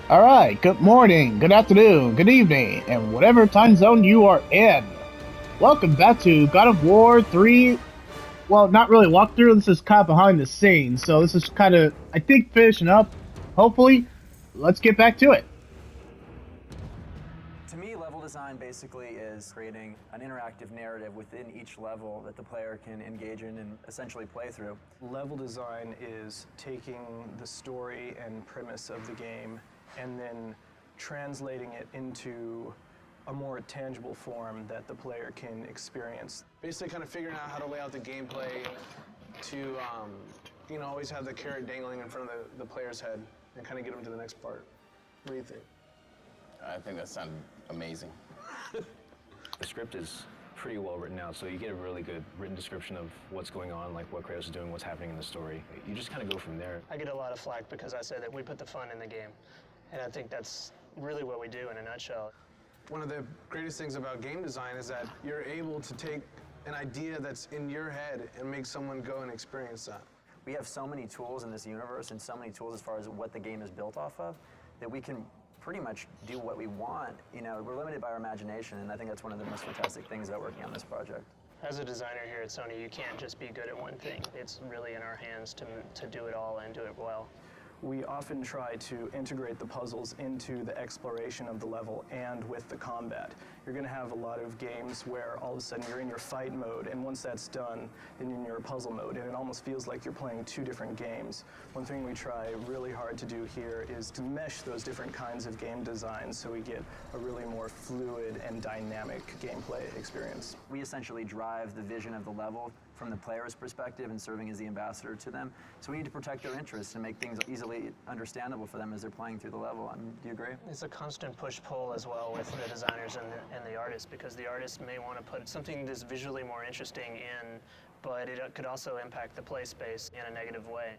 All right, good morning, good afternoon, good evening, and whatever time zone you are in. Welcome back to God of War 3. Well, not really walkthrough, this is kind of behind the scenes, so this is kind of, I think, finishing up. Hopefully, let's get back to it. To me, level design basically is creating an interactive narrative within each level that the player can engage in and essentially play through. Level design is taking the story and premise of the game and then translating it into a more tangible form that the player can experience. Basically kind of figuring out how to lay out the gameplay to, always have the carrot dangling in front of the player's head and kind of get them to the next part. What do you think? I think that sounded amazing. The script is pretty well written out, so you get a really good written description of what's going on, like what Kratos is doing, what's happening in the story. You just kind of go from there. I get a lot of flack because I say that we put the fun in the game, and I think that's really what we do in a nutshell. One of the greatest things about game design is that you're able to take an idea that's in your head and make someone go and experience that. We have so many tools in this universe and so many tools as far as what the game is built off of that we can pretty much do what we want. We're limited by our imagination, and I think that's one of the most fantastic things about working on this project. As a designer here at Sony, you can't just be good at one thing. It's really in our hands to do it all and do it well. We often try to integrate the puzzles into the exploration of the level and with the combat. You're going to have a lot of games where all of a sudden you're in your fight mode, and once that's done, then you're in your puzzle mode, and it almost feels like you're playing two different games. One thing we try really hard to do here is to mesh those different kinds of game designs so we get a really more fluid and dynamic gameplay experience. We essentially drive the vision of the level from the player's perspective and serving as the ambassador to them. So we need to protect their interests and make things easily understandable for them as they're playing through the level. Do you agree? It's a constant push-pull as well with the designers and the artists, because the artist may want to put something that's visually more interesting in, but it could also impact the play space in a negative way.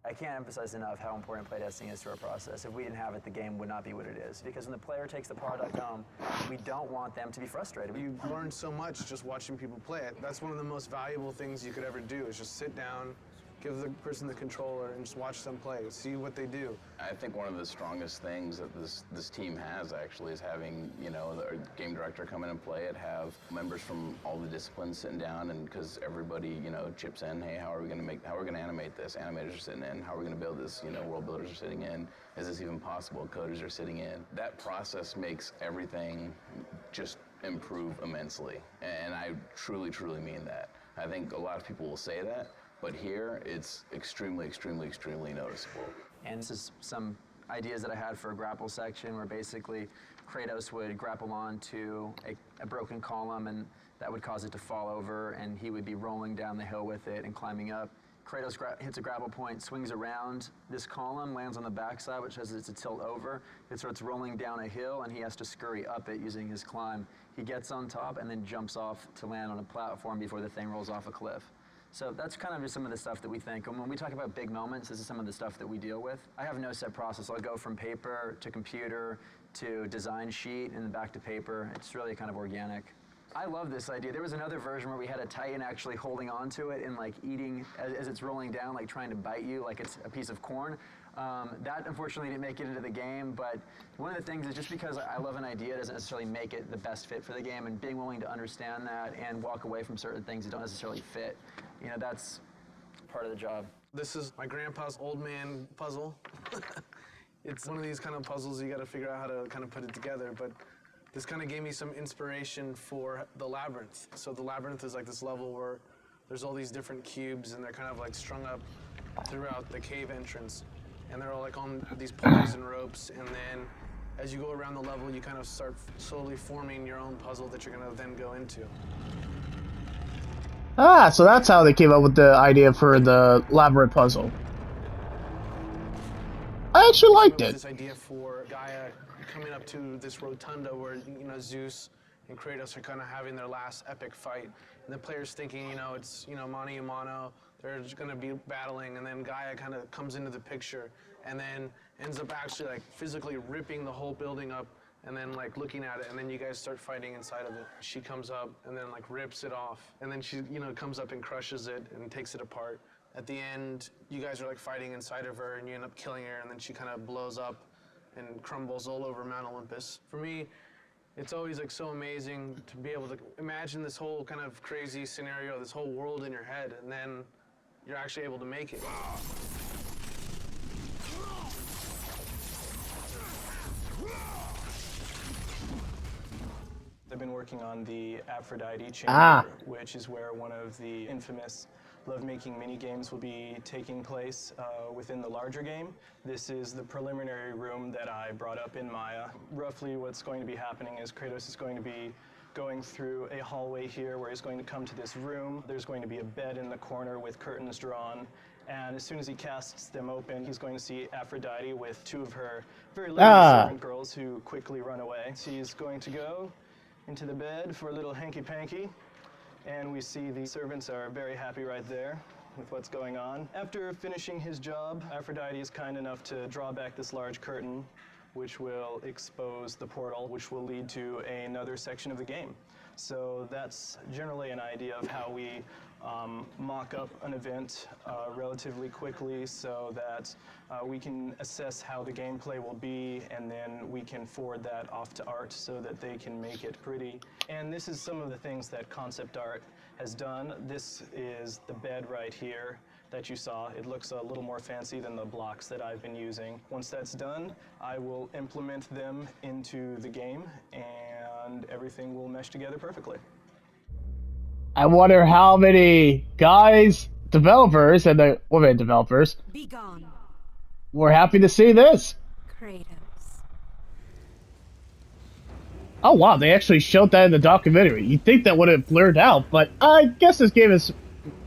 I can't emphasize enough how important playtesting is to our process. If we didn't have it, the game would not be what it is. Because when the player takes the product home, we don't want them to be frustrated. You learn so much just watching people play it. That's one of the most valuable things you could ever do, is just sit down, give the person the controller, and just watch them play, see what they do. I think one of the strongest things that this team has actually is having, the game director come in and play it, have members from all the disciplines sitting down, and because everybody, chips in, hey, how are we going to animate this? Animators are sitting in. How are we going to build this? World builders are sitting in. Is this even possible? Coders are sitting in. That process makes everything just improve immensely, and I truly, truly mean that. I think a lot of people will say that, but here, it's extremely, extremely, extremely noticeable. And this is some ideas that I had for a grapple section where basically Kratos would grapple onto a broken column, and that would cause it to fall over, and he would be rolling down the hill with it and climbing up. Kratos hits a grapple point, swings around this column, lands on the backside, which has it's a tilt over. It starts rolling down a hill, and he has to scurry up it using his climb. He gets on top and then jumps off to land on a platform before the thing rolls off a cliff. So that's kind of just some of the stuff that we think. And when we talk about big moments, this is some of the stuff that we deal with. I have no set process. I'll go from paper to computer to design sheet and then back to paper. It's really kind of organic. I love this idea. There was another version where we had a Titan actually holding on to it and like eating as it's rolling down, like trying to bite you like it's a piece of corn. That unfortunately didn't make it into the game, but one of the things is just because I love an idea doesn't necessarily make it the best fit for the game, and being willing to understand that and walk away from certain things that don't necessarily fit, that's part of the job. This is my grandpa's old man puzzle. It's one of these kind of puzzles you got to figure out how to kind of put it together, but this kind of gave me some inspiration for the Labyrinth. So the Labyrinth is like this level where there's all these different cubes, and they're kind of like strung up throughout the cave entrance. And they're all like on these pulleys and ropes, and then as you go around the level, you kind of start slowly forming your own puzzle that you're going to then go into. Ah, so that's how they came up with the idea for the labyrinth puzzle. I actually liked it. This idea for Gaia coming up to this rotunda where, Zeus and Kratos are kind of having their last epic fight. And the player's thinking, it's, mano a mano, they're just going to be battling, and then Gaia kind of comes into the picture and then ends up actually like physically ripping the whole building up and then like looking at it, and then you guys start fighting inside of it. She comes up and then like rips it off, and then she, comes up and crushes it and takes it apart. At the end, you guys are like fighting inside of her, and you end up killing her, and then she kind of blows up and crumbles all over Mount Olympus. For me, it's always like so amazing to be able to imagine this whole kind of crazy scenario, this whole world in your head, and then you're actually able to make it. I've been working on the Aphrodite Chamber, which is where one of the infamous lovemaking mini-games will be taking place within the larger game. This is the preliminary room that I brought up in Maya. Roughly what's going to be happening is Kratos is going to be going through a hallway here where he's going to come to this room. There's going to be a bed in the corner with curtains drawn. And as soon as he casts them open, he's going to see Aphrodite with two of her very little servant girls who quickly run away. She's going to go into the bed for a little hanky-panky, and we see the servants are very happy right there with what's going on. After finishing his job, Aphrodite is kind enough to draw back this large curtain, which will expose the portal, which will lead to another section of the game. So that's generally an idea of how we mock up an event relatively quickly so that we can assess how the gameplay will be, and then we can forward that off to art so that they can make it pretty. And this is some of the things that concept art has done. This is the bed right here that you saw. It looks a little more fancy than the blocks that I've been using. Once that's done, I will implement them into the game, and everything will mesh together perfectly. I wonder how many guys, developers, and the women developers Be gone, were happy to see this. Kratos. Oh wow, they actually showed that in the documentary. You'd think that would have blurred out, but I guess this game is,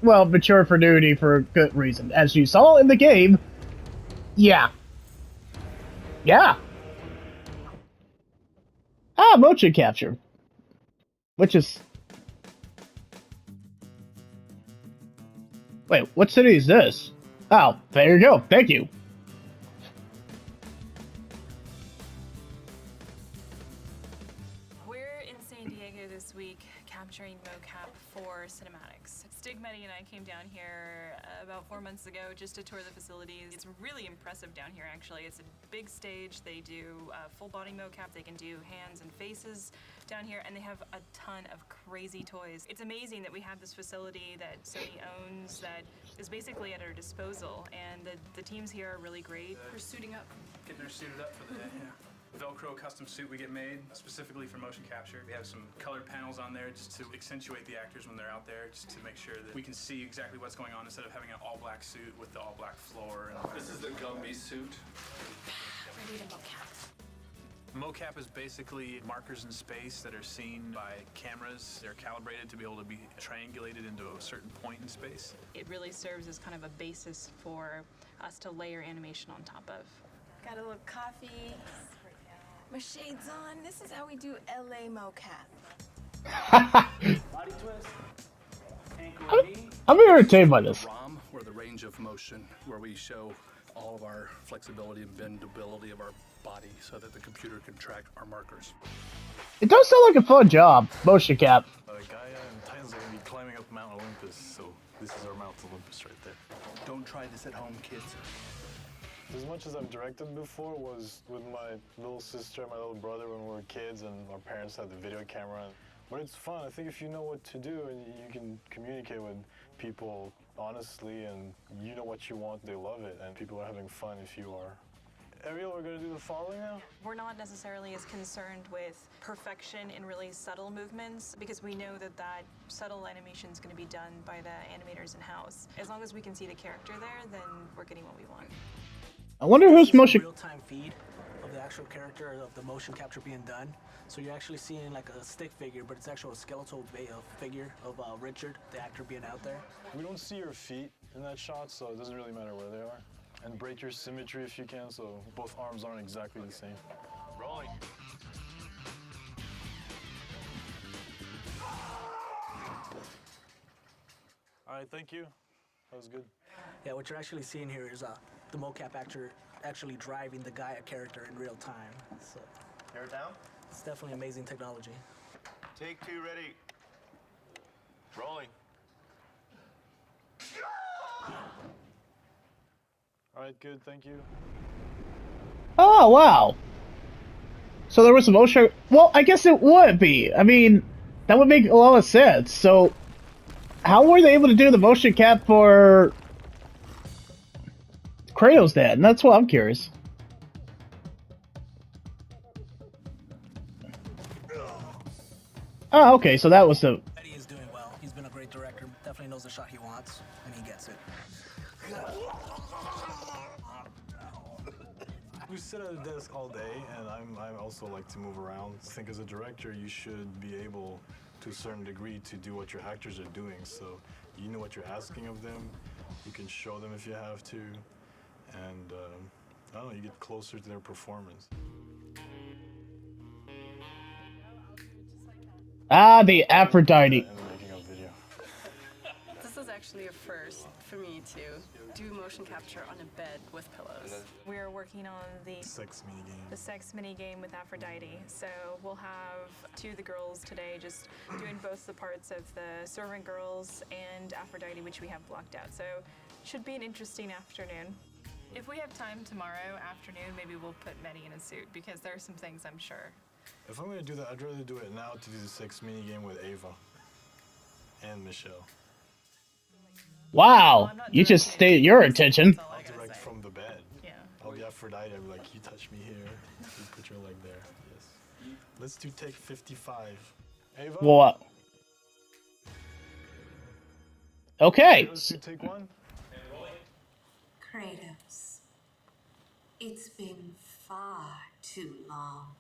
well, mature for nudity for a good reason. As you saw in the game, yeah. Motion capture. Which is... Wait, what city is this? Oh, there you go. Thank you. We're in San Diego this week capturing mocap for cinematics. Stig Meddy and I came down here about 4 months ago just to tour the facilities. It's really impressive down here, actually. It's a big stage. They do full body mocap. They can do hands and faces down here, and they have a ton of crazy toys. It's amazing that we have this facility that Sony owns that is basically at our disposal, and the teams here are really great. We're suiting up. Getting her suited up for the day, yeah. Velcro custom suit we get made specifically for motion capture. We have some colored panels on there just to accentuate the actors when they're out there, just to make sure that we can see exactly what's going on instead of having an all black suit with the all black floor. This is the Gumby suit. Ready to mocap. Mocap is basically markers in space that are seen by cameras. They're calibrated to be able to be triangulated into a certain point in space. It really serves as kind of a basis for us to layer animation on top of. Got a little coffee. My shades on. This is how we do LA mocap. Body twist. I'm entertained by this. ROM, or the range of motion, where we show all of our flexibility and bendability of our body so that the computer can track our markers. It does sound like a fun job, motion cap. Gaia and Titans are going to be climbing up Mount Olympus, so this is our Mount Olympus right there. Don't try this at home, kids. As much as I've directed before was with my little sister and my little brother when we were kids and our parents had the video camera. But it's fun. I think if you know what to do and you can communicate with people honestly and you know what you want, they love it, and people are having fun if you are. Ariel, we're going to do the following now? We're not necessarily as concerned with perfection in really subtle movements because we know that that subtle animation is going to be done by the animators in-house. As long as we can see the character there, then we're getting what we want. I wonder who's motion... real-time feed of the actual character of the motion capture being done. So you're actually seeing like a stick figure, but it's actually a skeletal figure of Richard, the actor, being out there. We don't see your feet in that shot, so it doesn't really matter where they are. And break your symmetry if you can, so both arms aren't exactly the same. Rolling. All right, thank you. That was good. Yeah, what you're actually seeing here is the mocap actor actually driving the Gaia character in real time. So, Hair down. It's definitely amazing technology. Take two, ready. Rolling. All right, good, thank you. Oh, wow. So there was a motion... Well, I guess it would be. I mean, that would make a lot of sense. So, how were they able to do the motion cap for Kratos then? That's what I'm curious. Oh, okay, so that was the... Eddie is doing well. He's been a great director. Definitely knows the shot he wants, and he gets it. We sit at a desk all day, and I also like to move around. I think as a director, you should be able, to a certain degree, to do what your actors are doing. So you know what you're asking of them. You can show them if you have to, and I don't know, you get closer to their performance. Ah, the Aphrodite. This is actually a first for me to do motion capture on a bed with pillows. We are working on the sex minigame. The sex minigame with Aphrodite. So we'll have two of the girls today just doing both the parts of the servant girls and Aphrodite, which we have blocked out. So should be an interesting afternoon. If we have time tomorrow afternoon, maybe we'll put Mehdi in a suit because there are some things I'm sure. If I'm gonna do that, I'd rather do it now to do the sex minigame with Ava and Michelle. Wow, you just stated your intention. I'll direct from the bed. Yeah. I'll be Aphrodite. I'll be like, you touch me here. You put your leg there. Yes. Let's do take 55. Ava? What? Okay. Let's do take one. Kratos, it's been far too long.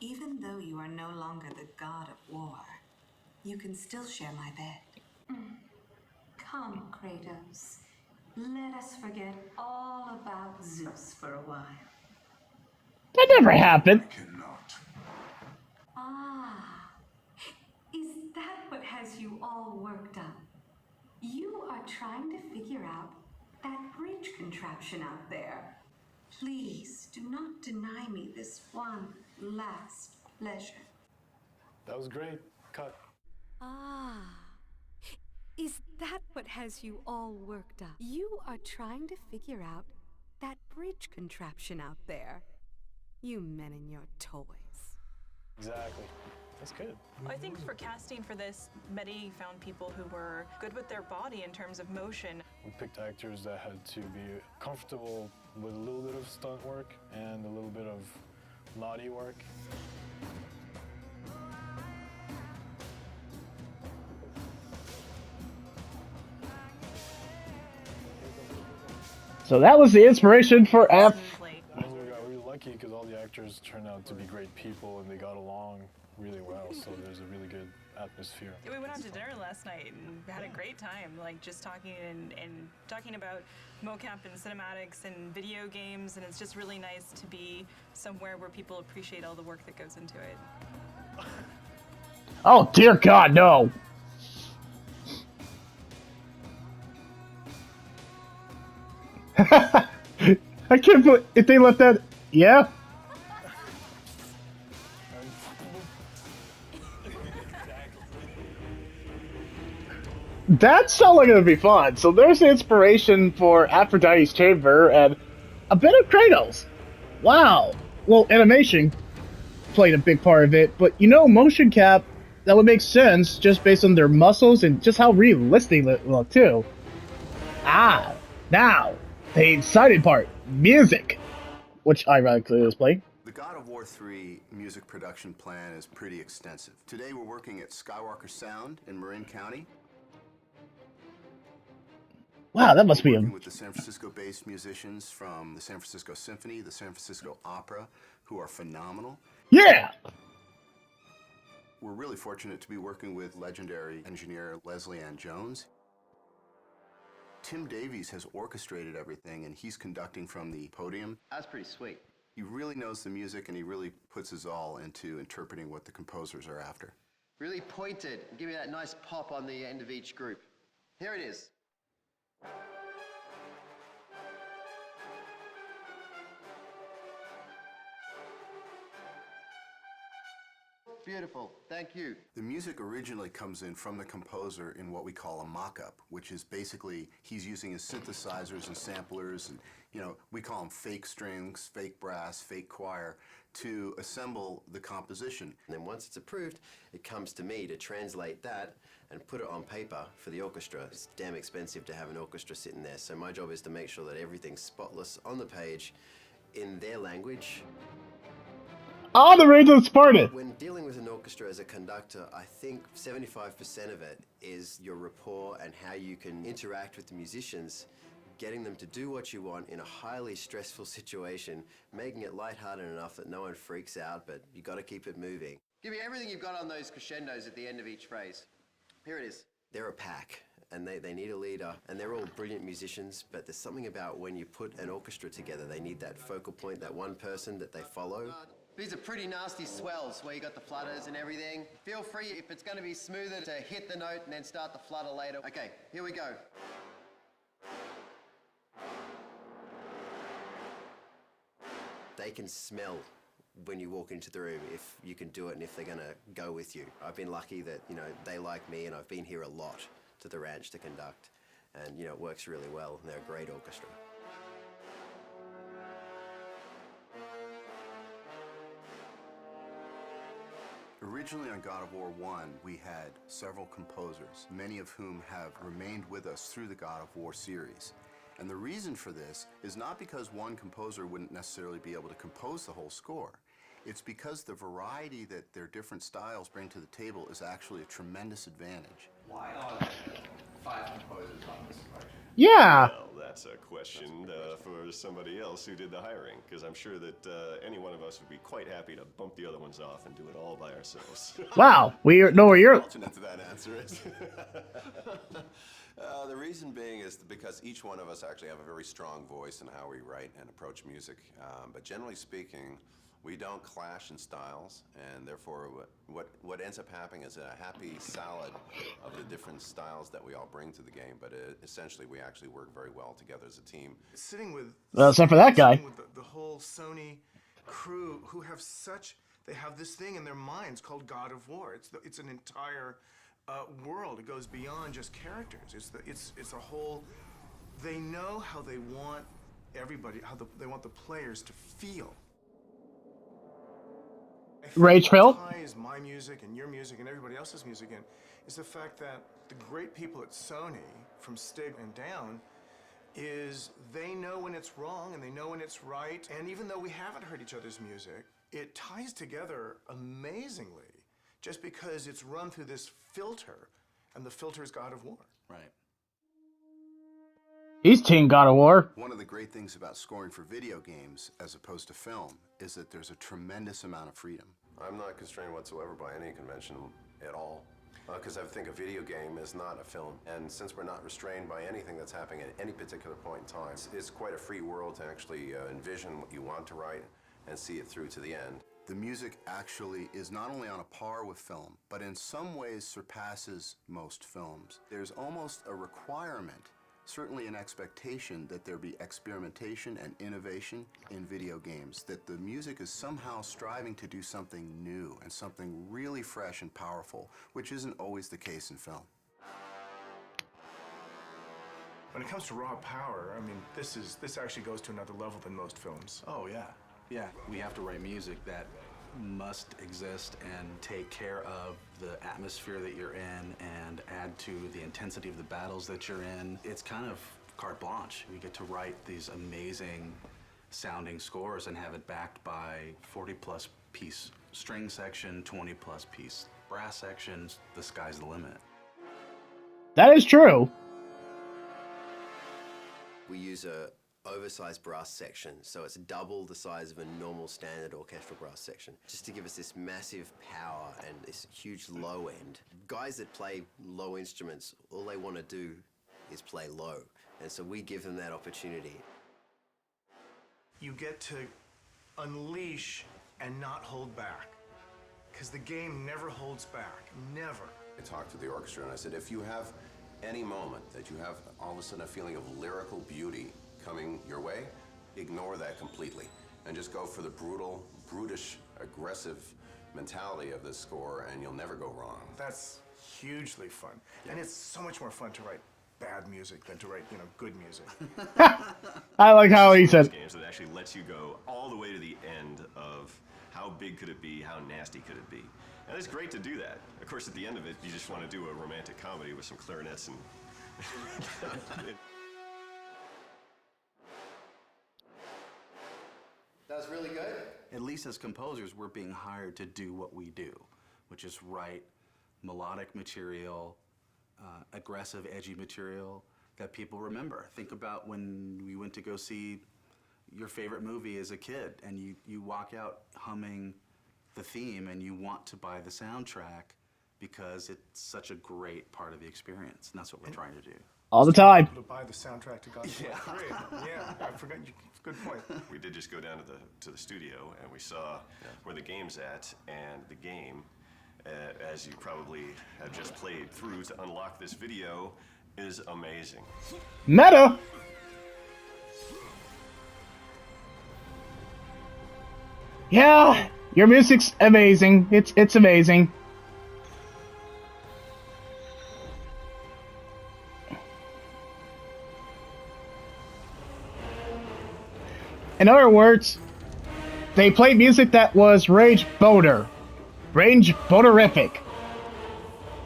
Even though you are no longer the god of war, you can still share my bed. Come, Kratos. Let us forget all about Zeus for a while. That never happened. Ah, is that what has you all worked up? You are trying to figure out that bridge contraption out there. Please do not deny me this one last pleasure. That was great. Cut. Ah, is that what has you all worked up? You are trying to figure out that bridge contraption out there. You men and your toys. Exactly. That's good. I think for casting for this, Mehdi found people who were good with their body in terms of motion. We picked actors that had to be comfortable with a little bit of stunt work and a little bit of naughty work. So that was the inspiration for We got really lucky because all the actors turned out to be great people and they got along really well, so there's a really good atmosphere. We went out to dinner last night and had a great time, like just talking and talking about mocap and cinematics and video games, and it's just really nice to be somewhere where people appreciate all the work that goes into it. Oh dear God, no. I can't believe if they let that. Yeah. That's probably gonna be fun. So there's the inspiration for Aphrodite's Chamber and a bit of Kratos. Wow. Well, animation played a big part of it, but you know, motion cap, that would make sense just based on their muscles and just how realistic they look too. Ah, now the exciting part, music, which ironically is playing. The God of War 3 music production plan is pretty extensive. Today we're working at Skywalker Sound in Marin County. Wow, that must be Working with the San Francisco-based musicians from the San Francisco Symphony, the San Francisco Opera, who are phenomenal. Yeah! We're really fortunate to be working with legendary engineer Leslie Ann Jones. Tim Davies has orchestrated everything, and he's conducting from the podium. That's pretty sweet. He really knows the music, and he really puts his all into interpreting what the composers are after. Really pointed. Give me that nice pop on the end of each group. Here it is. Beautiful. Thank you. The music originally comes in from the composer in what we call a mock-up, which is basically he's using his synthesizers and samplers and, you know, we call them fake strings, fake brass, fake choir, to assemble the composition. And then once it's approved, it comes to me to translate that and put it on paper for the orchestra. It's damn expensive to have an orchestra sitting there, so my job is to make sure that everything's spotless on the page in their language. On the Rage of Sparta! When dealing with an orchestra as a conductor, I think 75% of it is your rapport and how you can interact with the musicians, getting them to do what you want in a highly stressful situation, making it lighthearted enough that no one freaks out, but you got to keep it moving. Give me everything you've got on those crescendos at the end of each phrase. Here it is. They're a pack, and they need a leader, and they're all brilliant musicians, but there's something about when you put an orchestra together, they need that focal point, that one person that they follow. These are pretty nasty swells where you got the flutters and everything. Feel free, if it's going to be smoother, to hit the note and then start the flutter later. Okay, here we go. They can smell when you walk into the room if you can do it and if they're going to go with you. I've been lucky that, you know, they like me and I've been here a lot to the ranch to conduct. And, you know, it works really well and they're a great orchestra. Originally on God of War 1, we had several composers, many of whom have remained with us through the God of War series. And the reason for this is not because one composer wouldn't necessarily be able to compose the whole score. It's because the variety that their different styles bring to the table is actually a tremendous advantage. Why are there 5 composers on this collection? Yeah! Well, that's a question for somebody else who did the hiring, because I'm sure that any one of us would be quite happy to bump the other ones off and do it all by ourselves. Wow, we know where you're... Alternate to that answer is. The reason being is because each one of us actually have a very strong voice in how we write and approach music. But generally speaking, we don't clash in styles, and therefore what ends up happening is a happy salad of the different styles that we all bring to the game. But essentially, we actually work very well together as a team. Sitting with except for that guy. With the whole Sony crew who have they have this thing in their minds called God of War. It's an entire world. It goes beyond just characters. It's a whole. They know how they want everybody, they want the players to feel. Rage Phil? What ties my music and your music and everybody else's music in is the fact that the great people at Sony, from Stig and down, is they know when it's wrong and they know when it's right. And even though we haven't heard each other's music, it ties together amazingly just because it's run through this filter, and the filter is God of War. Right. He's Team God of War. One of the great things about scoring for video games, as opposed to film, is that there's a tremendous amount of freedom. I'm not constrained whatsoever by any convention at all, because I think a video game is not a film. And since we're not restrained by anything that's happening at any particular point in time, it's quite a free world to actually envision what you want to write and see it through to the end. The music actually is not only on a par with film, but in some ways surpasses most films. There's almost a requirement, certainly an expectation, that there be experimentation and innovation in video games, that the music is somehow striving to do something new and something really fresh and powerful, which isn't always the case in film. When it comes to raw power, I mean, this actually goes to another level than most films. Oh, yeah. Yeah, we have to write music that must exist and take care of the atmosphere that you're in and add to the intensity of the battles that you're in. It's kind of carte blanche. You get to write these amazing sounding scores and have it backed by 40-plus piece string section, 20-plus piece brass sections. The sky's the limit. That is true. We use a oversized brass section, so it's double the size of a normal standard orchestral brass section, just to give us this massive power and this huge low end. Guys that play low instruments, all they want to do is play low, and so we give them that opportunity. You get to unleash and not hold back, because the game never holds back, never. I talked to the orchestra and I said, if you have any moment that you have all of a sudden a feeling of lyrical beauty coming your way, ignore that completely and just go for the brutal, brutish, aggressive mentality of this score, and you'll never go wrong. That's hugely fun. And it's so much more fun to write bad music than to write, good music. I like how he said. Games that actually lets you go all the way to the end of how big could it be, how nasty could it be. And it's great to do that. Of course, at the end of it, you just want to do a romantic comedy with some clarinets and... That was really good. At least as composers, we're being hired to do what we do, which is write melodic material, aggressive, edgy material that people remember. Think about when we went to go see your favorite movie as a kid, and you walk out humming the theme, and you want to buy the soundtrack because it's such a great part of the experience, and that's what we're trying to do. All the time. To buy the soundtrack to God of War 3. Yeah, I forgot. Good point. We did just go down to the studio, and we saw where the game's at, and the game, as you probably have just played through to unlock this video, is amazing. Meta. Yeah, your music's amazing. It's amazing. In other words, they played music that was rage boater. Range boaterific.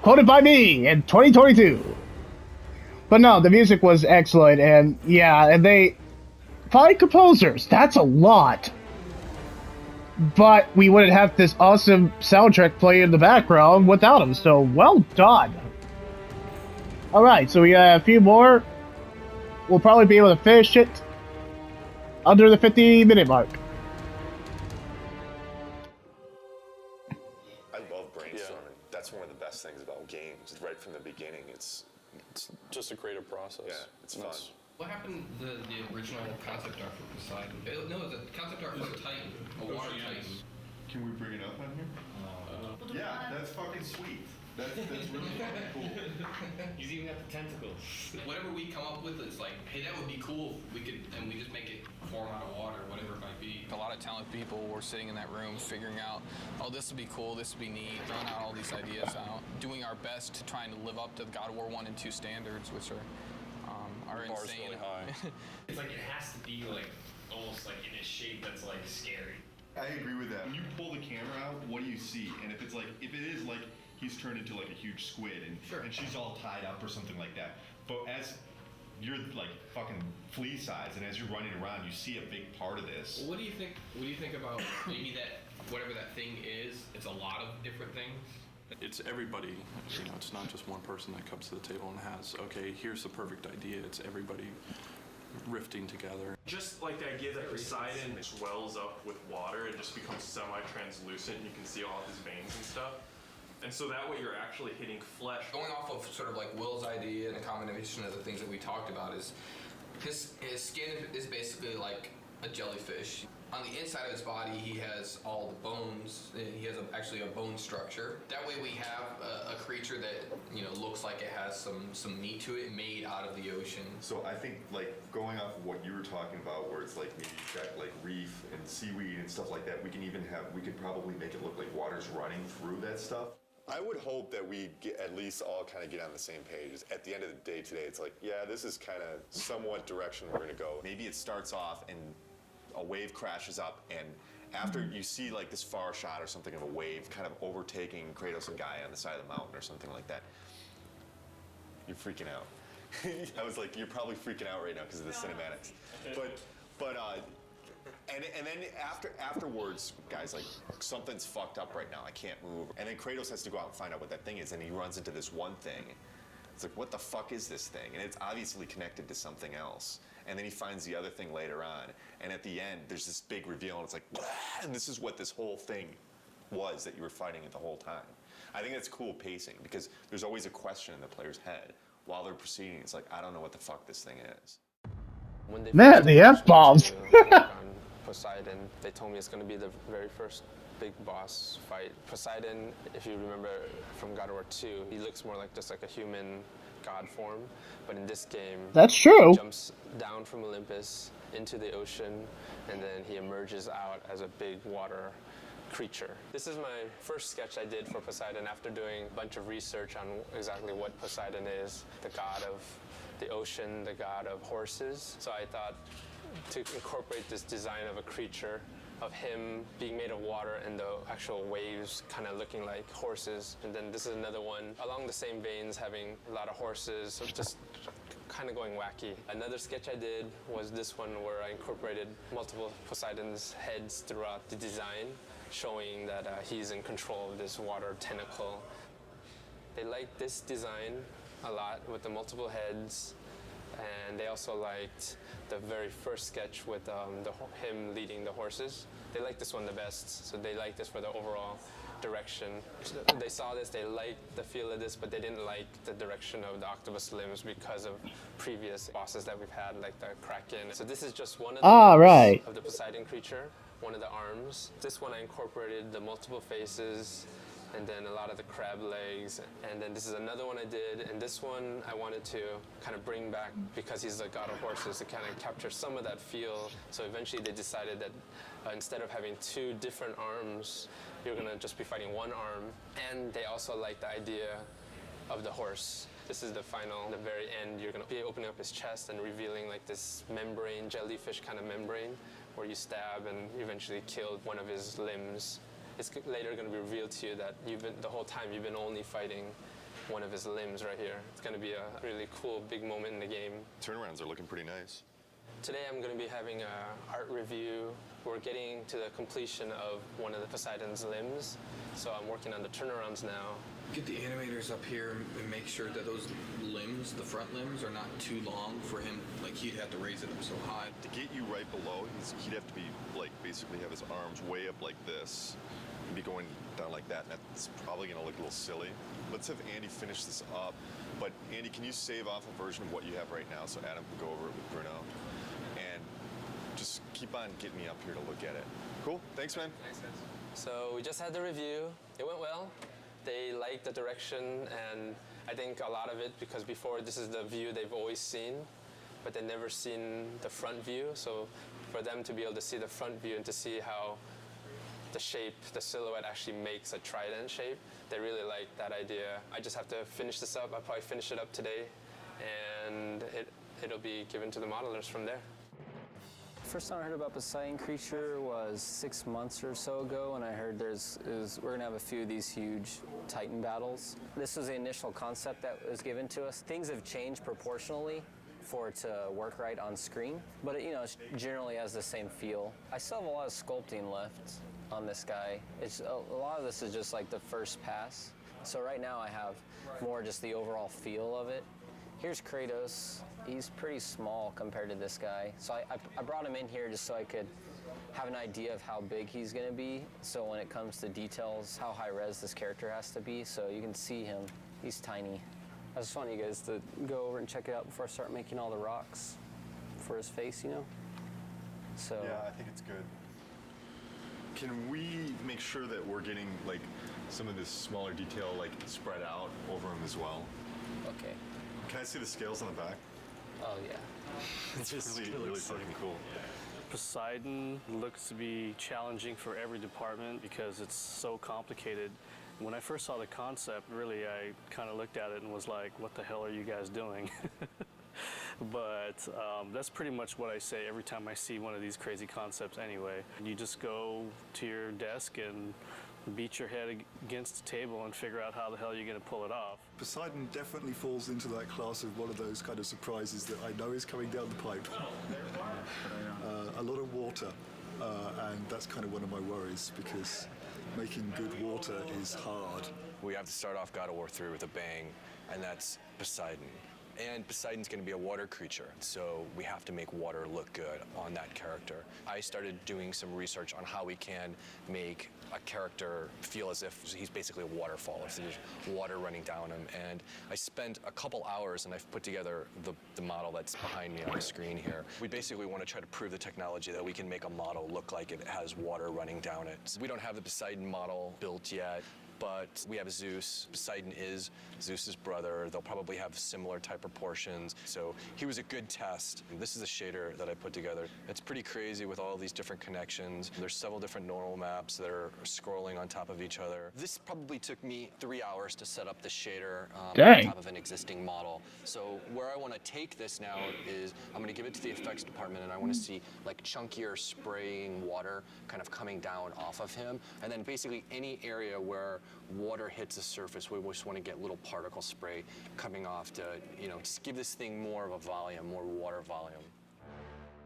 Quoted by me in 2022. But no, the music was excellent, and yeah, and they... 5 composers, that's a lot. But we wouldn't have this awesome soundtrack play in the background without them, so well done. Alright, so we got a few more. We'll probably be able to finish it under the 50-minute mark. I love brainstorming. That's one of the best things about games. Right from the beginning, it's just a creative process. Yeah, it's fun. What happened to the original concept art for Poseidon? No, the concept art for Titan, a water Titan. Can we bring it up on here? Yeah, that's fucking sweet. That's really fucking cool. He's even got the tentacles. Whatever we come up with, it's like, hey, that would be cool if we could, and we just make it form out of water, whatever it might be. A lot of talented people were sitting in that room figuring out, oh, this would be cool, this would be neat, throwing out all these ideas out, doing our best to trying to live up to the God of War 1 and 2 standards, which are bar's insane. really high. It's like it has to be like almost like in a shape that's like scary. I agree with that. When you pull the camera out, what do you see? And if it is like he's turned into like a huge squid and she's all tied up or something like that. But as you're like fucking flea size, and as you're running around, you see a big part of this. Well, what do you think? What do you think about maybe that whatever that thing is? It's a lot of different things. It's everybody, it's not just one person that comes to the table and has, okay, here's the perfect idea. It's everybody rifting together. Just like the idea that Poseidon swells up with water and just becomes semi-translucent and you can see all of his veins and stuff. And so that way you're actually hitting flesh. Going off of sort of like Will's idea and a combination of the things that we talked about is his skin is basically like a jellyfish. On the inside of his body, he has all the bones. He has actually a bone structure. That way we have a creature that, looks like it has some meat to it, made out of the ocean. So I think like going off of what you were talking about, where it's like maybe you've got like reef and seaweed and stuff like that, we could probably make it look like water's running through that stuff. I would hope that we at least all kind of get on the same page. At the end of the day today, it's like, yeah, this is kind of somewhat direction we're going to go. Maybe it starts off and a wave crashes up, and after you see like this far shot or something of a wave kind of overtaking Kratos and Gaia on the side of the mountain or something like that, you're freaking out. I was like, you're probably freaking out right now because of the cinematics. And then afterwards, guys, like, something's fucked up right now. I can't move. And then Kratos has to go out and find out what that thing is, and he runs into this one thing. It's like, what the fuck is this thing? And it's obviously connected to something else. And then he finds the other thing later on. And at the end, there's this big reveal, and it's like, blah, and this is what this whole thing was that you were fighting it the whole time. I think that's cool pacing, because there's always a question in the player's head while they're proceeding. It's like, I don't know what the fuck this thing is. Man, the F-bombs. Poseidon, they told me it's going to be the very first big boss fight. Poseidon, if you remember from God of War 2, he looks more like just like a human god form, but in this game, that's true. He jumps down from Olympus into the ocean, and then he emerges out as a big water creature. This is my first sketch I did for Poseidon after doing a bunch of research on exactly what Poseidon is, the god of the ocean, the god of horses. So I thought to incorporate this design of a creature, of him being made of water and the actual waves kind of looking like horses. And then this is another one along the same veins, having a lot of horses, so just kind of going wacky. Another sketch I did was this one where I incorporated multiple Poseidon's heads throughout the design, showing that he's in control of this water tentacle. They liked this design a lot with the multiple heads, and they also liked the very first sketch with him leading the horses. They liked this one the best, so they liked this for the overall direction. They saw this, they liked the feel of this, but they didn't like the direction of the octopus limbs because of previous bosses that we've had, like the Kraken. So this is just one of the limbs of the Poseidon creature, one of the arms. This one I incorporated the multiple faces, and then a lot of the crab legs. And then this is another one I did, and this one I wanted to kind of bring back because he's the god of horses to kind of capture some of that feel. So eventually they decided that instead of having two different arms, you're gonna just be fighting one arm. And they also like the idea of the horse. This is the final, the very end. You're gonna be opening up his chest and revealing like this membrane, jellyfish kind of membrane, where you stab and eventually kill one of his limbs. It's later going to be revealed to you that the whole time you've been only fighting one of his limbs right here. It's going to be a really cool, big moment in the game. Turnarounds are looking pretty nice. Today I'm going to be having an art review. We're getting to the completion of one of the Poseidon's limbs, so I'm working on the turnarounds now. Get the animators up here and make sure that those limbs, the front limbs, are not too long for him. Like, he'd have to raise it up so high. To get you right below, he'd have to be, like, basically have his arms way up like this and be going down like that, and that's probably going to look a little silly. Let's have Andy finish this up. But, Andy, can you save off a version of what you have right now so Adam can go over it with Bruno? And just keep on getting me up here to look at it. Cool? Thanks, man. Thanks, guys. So we just had the review. It went well. They liked the direction, and I think a lot of it because before this is the view they've always seen, but they've never seen the front view. So for them to be able to see the front view and to see how the shape, the silhouette actually makes a trident shape, they really like that idea. I just have to finish this up. I'll probably finish it up today, and it'll be given to the modelers from there. First time I heard about Poseidon creature was 6 months or so ago, and I heard we're gonna have a few of these huge Titan battles. This was the initial concept that was given to us. Things have changed proportionally for it to work right on screen, but it generally has the same feel. I still have a lot of sculpting left on this guy. A lot of this is just like the first pass. So right now I have more just the overall feel of it. Here's Kratos. He's pretty small compared to this guy. So I brought him in here just so I could have an idea of how big he's gonna be. So when it comes to details, how high res this character has to be. So you can see him, he's tiny. I just want you guys to go over and check it out before I start making all the rocks for his face, So yeah, I think it's good. Can we make sure that we're getting like some of this smaller detail like spread out over him as well? Okay. Can I see the scales on the back? Oh yeah. It's really fucking cool. Poseidon looks to be challenging for every department because it's so complicated. When I first saw the concept, really, I kind of looked at it and was like, what the hell are you guys doing? But that's pretty much what I say every time I see one of these crazy concepts anyway. You just go to your desk and beat your head against the table and figure out how the hell you're going to pull it off. Poseidon definitely falls into that class of one of those kind of surprises that I know is coming down the pipe. A lot of water, and that's kind of one of my worries because making good water is hard. We have to start off God of War 3 with a bang, and that's Poseidon. And Poseidon's going to be a water creature, so we have to make water look good on that character. I started doing some research on how we can make a character feel as if he's basically a waterfall, if there's water running down him. And I spent a couple hours and I've put together the model that's behind me on the screen here. We basically want to try to prove the technology that we can make a model look like it has water running down it. So we don't have the Poseidon model built yet. but we have Zeus. Poseidon is Zeus's brother. They'll probably have similar type proportions. So he was a good test. This is a shader that I put together. It's pretty crazy with all these different connections. There's several different neural maps that are scrolling on top of each other. This probably took me 3 hours to set up the shader on top of an existing model. So where I want to take this now is I'm going to give it to the effects department, and I want to see like chunkier spraying water kind of coming down off of him. And then basically any area where water hits the surface, we just want to get little particle spray coming off to, you know, just give this thing more of a volume, more water volume.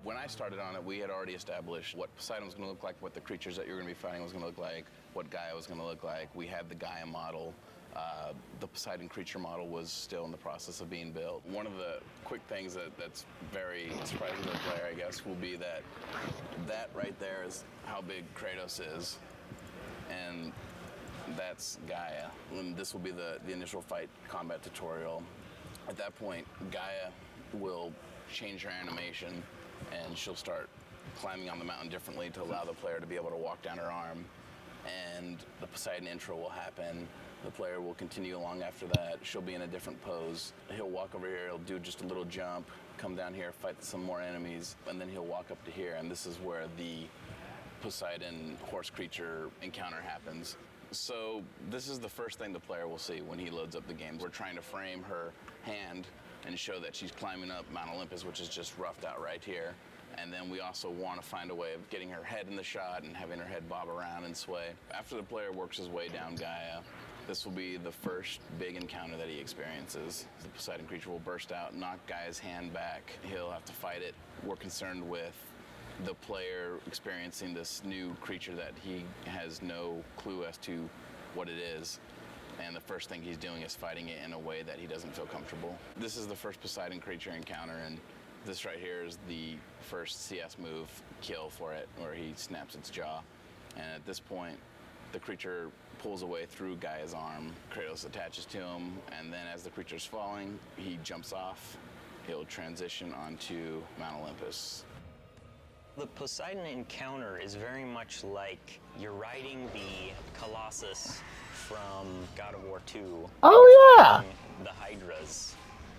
When I started on it, we had already established what Poseidon was going to look like, what the creatures that you're going to be fighting was going to look like, what Gaia was going to look like. We had the Gaia model. The Poseidon creature model was still in the process of being built. One of the quick things that's very surprising to the player, I guess, will be that right there is how big Kratos is, and that's Gaia. And this will be the initial fight combat tutorial. At that point, Gaia will change her animation, and she'll start climbing on the mountain differently to allow the player to be able to walk down her arm. And the Poseidon intro will happen. The player will continue along after that. She'll be in a different pose. He'll walk over here, he'll do just a little jump, come down here, fight some more enemies, and then he'll walk up to here, and this is where the Poseidon horse creature encounter happens. So this is the first thing the player will see when he loads up the game. We're trying to frame her hand and show that she's climbing up Mount Olympus, which is just roughed out right here. And then we also want to find a way of getting her head in the shot and having her head bob around and sway. After the player works his way down Gaia, this will be the first big encounter that he experiences. The Poseidon creature will burst out, knock Gaia's hand back. He'll have to fight it. We're concerned with the player experiencing this new creature that he has no clue as to what it is. And the first thing he's doing is fighting it in a way that he doesn't feel comfortable. This is the first Poseidon creature encounter, and this right here is the first CS move kill for it, where he snaps its jaw. And at this point, the creature pulls away through Gaia's arm. Kratos attaches to him, and then as the creature's falling, he jumps off. He'll transition onto Mount Olympus. The Poseidon encounter is very much like you're riding the Colossus from God of War 2. Oh, yeah! The Hydras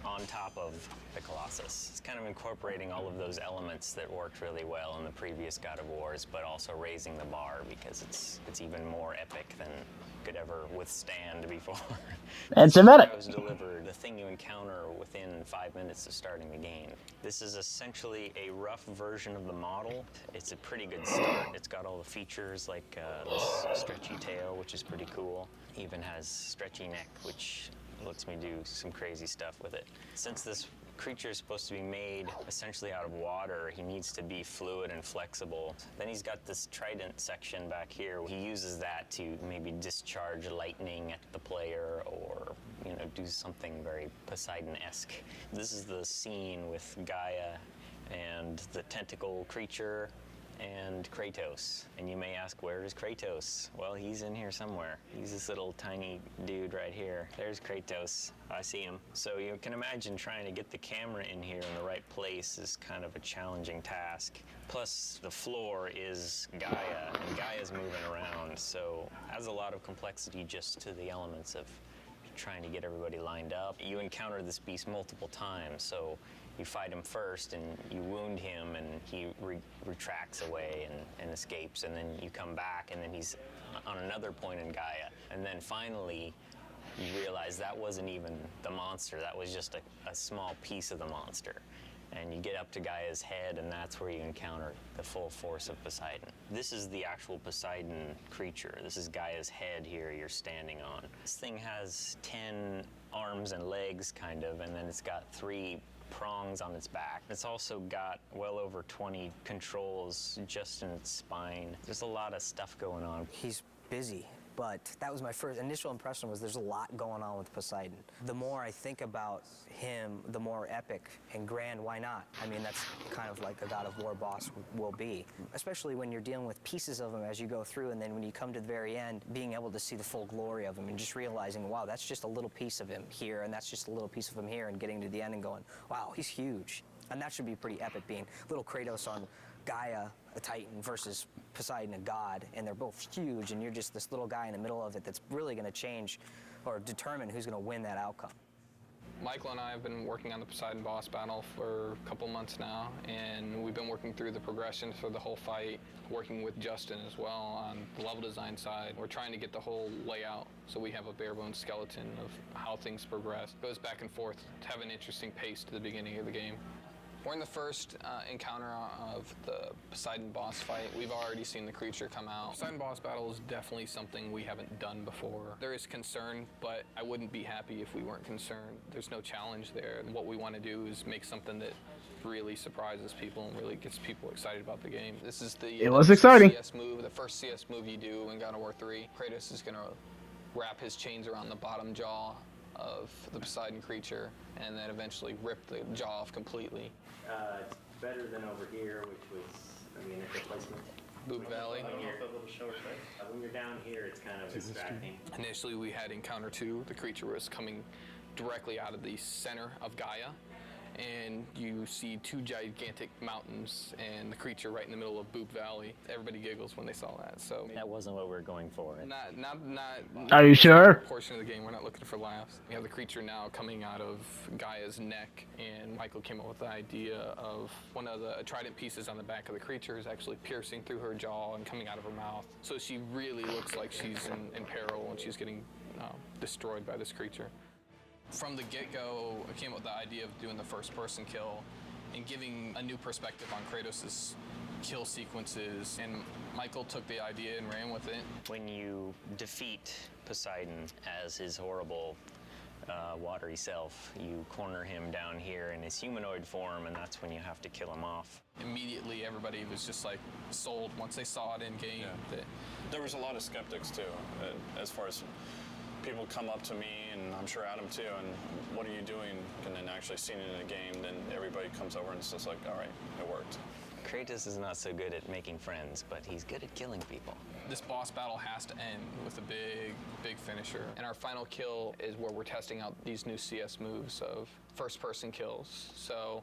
on top of the Colossus. It's kind of incorporating all of those elements that worked really well in the previous God of Wars, but also raising the bar because it's even more epic than could ever withstand before. And cinematic. I was delivered the thing you encounter within 5 minutes of starting the game. This is essentially a rough version of the model. It's a pretty good start. It's got all the features like this stretchy tail, which is pretty cool. Even has stretchy neck, which lets me do some crazy stuff with it. Since this creature is supposed to be made essentially out of water, he needs to be fluid and flexible. Then he's got this trident section back here. He uses that to maybe discharge lightning at the player or, you know, do something very Poseidon-esque. This is the scene with Gaia and the tentacle creature and Kratos. And you may ask, where is Kratos? Well, he's in here somewhere. He's this little tiny dude right here. There's Kratos. I see him. So you can imagine trying to get the camera in here in the right place is kind of a challenging task. Plus, the floor is Gaia, and Gaia's moving around, so adds a lot of complexity just to the elements of trying to get everybody lined up. You encounter this beast multiple times, so you fight him first and you wound him and he retracts away and escapes, and then you come back and then he's on another point in Gaia. And then finally you realize that wasn't even the monster, that was just a small piece of the monster. And you get up to Gaia's head, and that's where you encounter the full force of Poseidon. This is the actual Poseidon creature. This is Gaia's head here you're standing on. This thing has 10 arms and legs, kind of, and then it's got 3 prongs on its back. It's also got well over 20 controls just in its spine. There's a lot of stuff going on. He's busy. But that was my first initial impression, was there's a lot going on with Poseidon. The more I think about him, the more epic and grand, why not? I mean, that's kind of like a God of War boss will be. Especially when you're dealing with pieces of him as you go through, and then when you come to the very end, being able to see the full glory of him and just realizing, wow, that's just a little piece of him here, and that's just a little piece of him here, and getting to the end and going, wow, he's huge. And that should be pretty epic, being little Kratos on Gaia a Titan versus Poseidon, a god, and they're both huge, and you're just this little guy in the middle of it that's really going to change or determine who's going to win that outcome. Michael and I have been working on the Poseidon boss battle for a couple months now, and we've been working through the progression for the whole fight, working with Justin as well on the level design side. We're trying to get the whole layout so we have a bare bones skeleton of how things progress. It goes back and forth to have an interesting pace to the beginning of the game. We're in the first encounter of the Poseidon boss fight. We've already seen the creature come out. Poseidon boss battle is definitely something we haven't done before. There is concern, but I wouldn't be happy if we weren't concerned. There's no challenge there. What we want to do is make something that really surprises people and really gets people excited about the game. This is the It was exciting. CS move, the first CS move you do in God of War 3. Kratos is going to wrap his chains around the bottom jaw of the Poseidon creature and then eventually rip the jaw off completely. It's better than over here, which was, I mean, a replacement. Boob Valley. When you're down here, it's kind of distracting. Initially, we had Encounter 2. The creature was coming directly out of the center of Gaia, and you see two gigantic mountains and the creature right in the middle of Boob Valley. Everybody giggles when they saw that. So that wasn't what we were going for. Not Are you sure? Portion of the game, we're not looking for laughs. We have the creature now coming out of Gaia's neck, and Michael came up with the idea of one of the trident pieces on the back of the creature is actually piercing through her jaw and coming out of her mouth. So she really looks like she's in peril when she's getting destroyed by this creature. From the get-go, I came up with the idea of doing the first-person kill and giving a new perspective on Kratos' kill sequences, and Michael took the idea and ran with it. When you defeat Poseidon as his horrible watery self, you corner him down here in his humanoid form, and that's when you have to kill him off. Immediately, everybody was just like sold once they saw it in game. Yeah. There was a lot of skeptics too, as far as people come up to me, and I'm sure Adam too, and what are you doing? And then actually seeing it in a game, then everybody comes over and it's just like, all right, it worked. Kratos is not so good at making friends, but he's good at killing people. This boss battle has to end with a big finisher. And our final kill is where we're testing out these new CS moves of first-person kills. So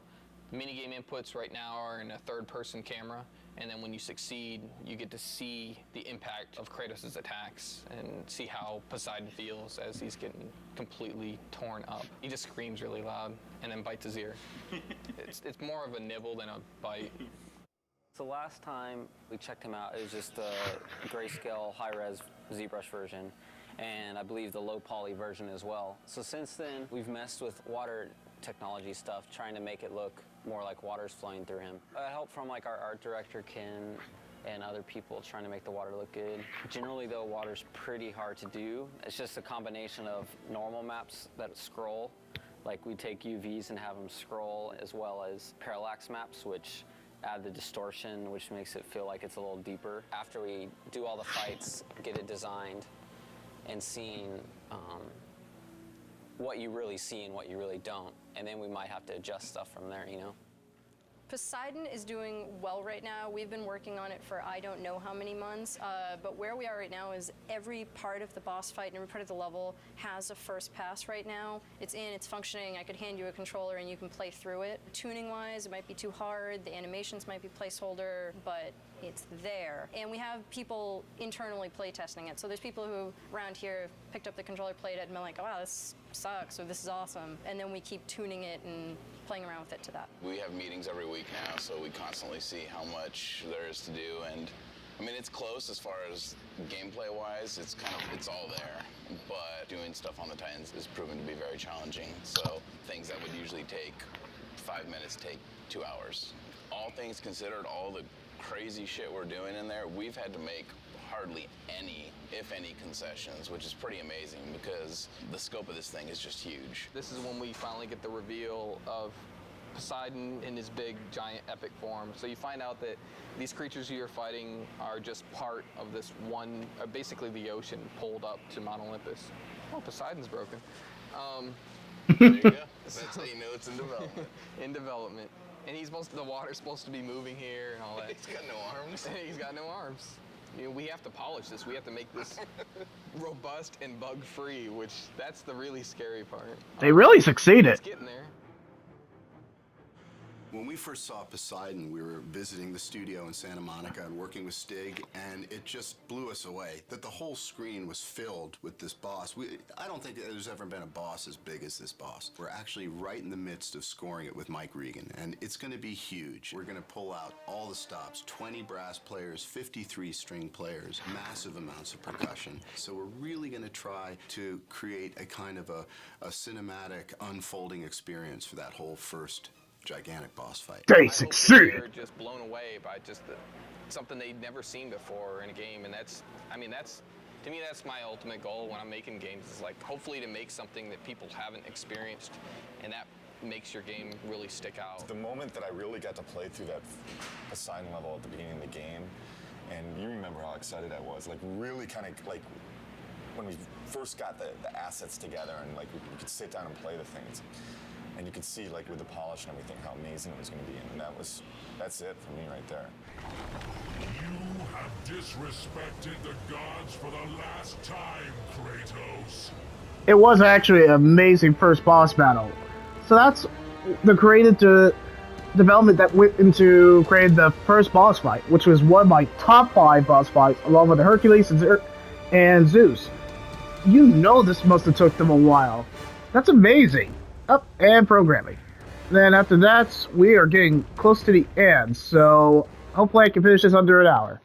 minigame inputs right now are in a third-person camera, and then when you succeed, you get to see the impact of Kratos' attacks and see how Poseidon feels as he's getting completely torn up. He just screams really loud and then bites his ear. It's more of a nibble than a bite. So last time we checked him out, it was just the grayscale high-res ZBrush version, and I believe the low poly version as well. So since then, we've messed with water technology stuff, trying to make it look more like water's flowing through him. Help from like our art director, Ken, and other people trying to make the water look good. Generally though, water's pretty hard to do. It's just a combination of normal maps that scroll, like we take UVs and have them scroll, as well as parallax maps, which add the distortion, which makes it feel like it's a little deeper. After we do all the fights, get it designed, and seeing what you really see and what you really don't, and then we might have to adjust stuff from there, you know? Poseidon is doing well right now. We've been working on it for I don't know how many months, but where we are right now is every part of the boss fight and every part of the level has a first pass right now. It's in, it's functioning. I could hand you a controller and you can play through it. Tuning-wise, it might be too hard. The animations might be placeholder, but it's there. And we have people internally play testing it. So there's people who around here picked up the controller, played it, and been like, oh, wow, this sucks, or this is awesome. And then we keep tuning it and playing around with it to that. We have meetings every week now, so we constantly see how much there is to do. And I mean, it's close as far as gameplay-wise. It's all there. But doing stuff on the Titans is proven to be very challenging. So things that would usually take 5 minutes take 2 hours. All things considered, all the crazy shit we're doing in there, we've had to make hardly any, if any, concessions, which is pretty amazing because the scope of this thing is just huge. This is when we finally get the reveal of Poseidon in his big, giant, epic form. So you find out that these creatures you're fighting are just part of this one, basically the ocean pulled up to Mount Olympus. Oh, Poseidon's broken. There you go. That's how you know it's in development. In development. And the water's supposed to be moving here and all that. He's got no arms. He's got no arms. You know, we have to polish this. We have to make this robust and bug-free, which that's the really scary part. They really succeeded. It's getting there. When we first saw Poseidon, we were visiting the studio in Santa Monica and working with Stig, and it just blew us away that the whole screen was filled with this boss. I don't think there's ever been a boss as big as this boss. We're actually right in the midst of scoring it with Mike Regan, and it's going to be huge. We're going to pull out all the stops, 20 brass players, 53 string players, massive amounts of percussion. So we're really going to try to create a kind of a cinematic unfolding experience for that whole first gigantic boss fight. They I hope that succeeded. they're just blown away by just something they'd never seen before in a game, and to me that's my ultimate goal when I'm making games, is like hopefully to make something that people haven't experienced, and that makes your game really stick out. The moment that I really got to play through that Poseidon level at the beginning of the game, and you remember how excited I was, like really kind of like when we first got the assets together and like we could sit down and play the things. And you could see, like, with the polish and everything, how amazing it was going to be. And that's it for me right there. You have disrespected the gods for the last time, Kratos. It was actually an amazing first boss battle. So that's the development that went into creating the first boss fight, which was one of my top 5 boss fights, along with the Hercules and Zeus. You know this must have took them a while. That's amazing. Up and programming. Then after that, we are getting close to the end, so hopefully I can finish this under an hour.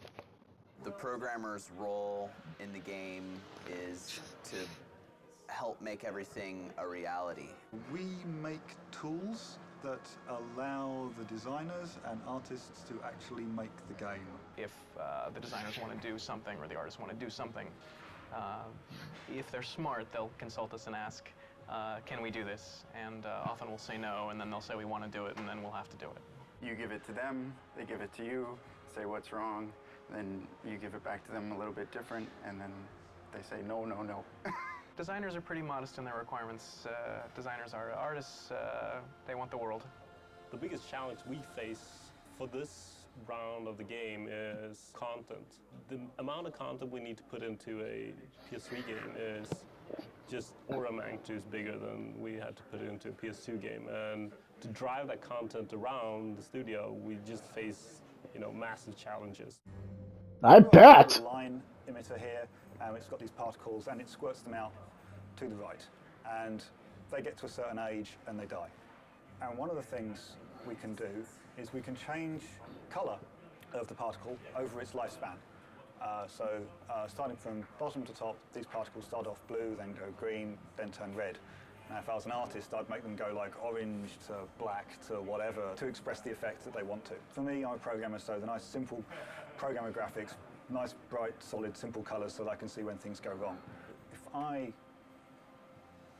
The programmer's role in the game is to help make everything a reality. We make tools that allow the designers and artists to actually make the game. If the designers want to do something or the artists want to do something, if they're smart, they'll consult us and ask, can we do this? And often we'll say no, and then they'll say we want to do it, and then we'll have to do it. You give it to them, they give it to you, say what's wrong, then you give it back to them a little bit different, and then they say no, no, no. Designers are pretty modest in their requirements. Designers are artists, they want the world. The biggest challenge we face for this round of the game is content. The amount of content we need to put into a PS3 game is just order of magnitude bigger than we had to put into a PS2 game. And to drive that content around the studio, we just face, massive challenges. I bet. A line emitter here, it's got these particles, and it squirts them out to the right. And they get to a certain age and they die. And one of the things we can do is we can change color of the particle over its lifespan. Starting from bottom to top, these particles start off blue, then go green, then turn red. Now, if I was an artist, I'd make them go like orange to black to whatever to express the effect that they want to. For me, I'm a programmer, so the nice, simple programmer graphics, nice, bright, solid, simple colors so that I can see when things go wrong. If I